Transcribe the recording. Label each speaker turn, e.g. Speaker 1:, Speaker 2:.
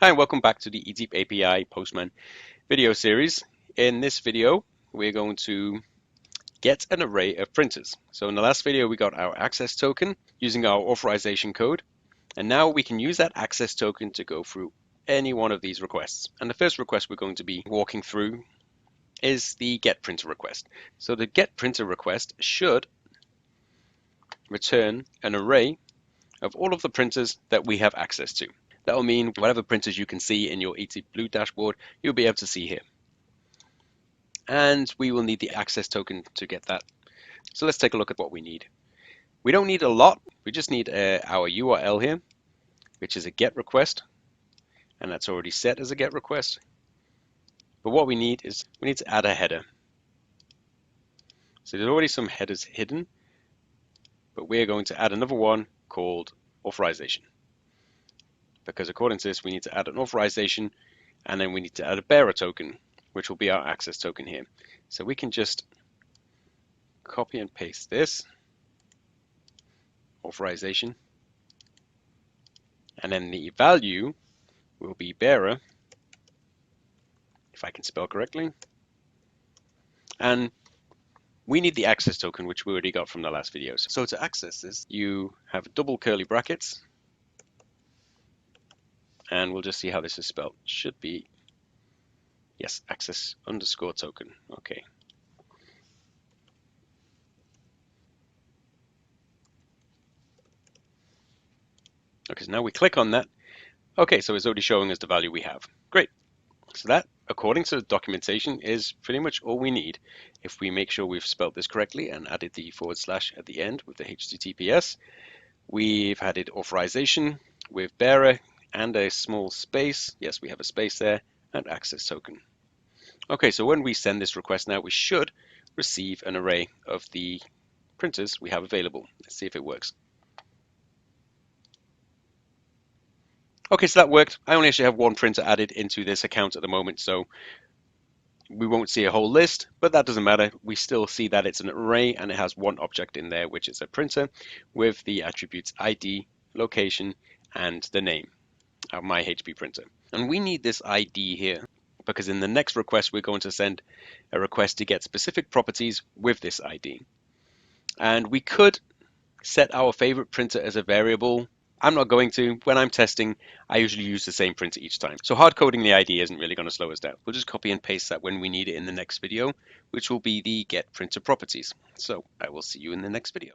Speaker 1: Hi and welcome back to the ezeep API Postman video series. In this video, we're going to get an array of printers. So in the last video, we got our access token using our authorization code. And now we can use that access token to go through any one of these requests. And the first request we're going to be walking through is the get printer request. So the get printer request should return an array of all of the printers that we have access to. That will mean whatever printers you can see in your ezeep Blue dashboard, you'll be able to see here. And we will need the access token to get that. So let's take a look at what we need. We don't need a lot. We just need our URL here, which is a get request. And that's already set as a get request. But what we need is we need to add a header. So there's already some headers hidden, but we're going to add another one called authorization. Because according to this, we need to add an authorization, and then we need to add a bearer token, which will be our access token here. So we can just copy and paste this authorization, and then the value will be bearer, if I can spell correctly. And we need the access token, which we already got from the last videos. So to access this, you have double curly brackets, and we'll just see how this is spelled. Should be, yes, access underscore token. Okay. Okay, so now we click on that. Okay, so it's already showing us the value we have. Great. So that, according to the documentation, is pretty much all we need. If we make sure we've spelled this correctly and added the / at the end with the HTTPS, we've added authorization with bearer and a small space. Yes, we have a space there, and access token. Okay, so when we send this request now, we should receive an array of the printers we have available. Let's see if it works. Okay, so that worked. I only actually have one printer added into this account at the moment, so we won't see a whole list, but that doesn't matter. We still see that it's an array and it has one object in there, which is a printer with the attributes ID, location, and the name of my HP printer. And we need this ID here because in the next request, we're going to send a request to get specific properties with this ID. And we could set our favorite printer as a variable. I'm not going to. When I'm testing, I usually use the same printer each time. So hard coding the ID isn't really going to slow us down. We'll just copy and paste that when we need it in the next video, which will be the get printer properties. So I will see you in the next video.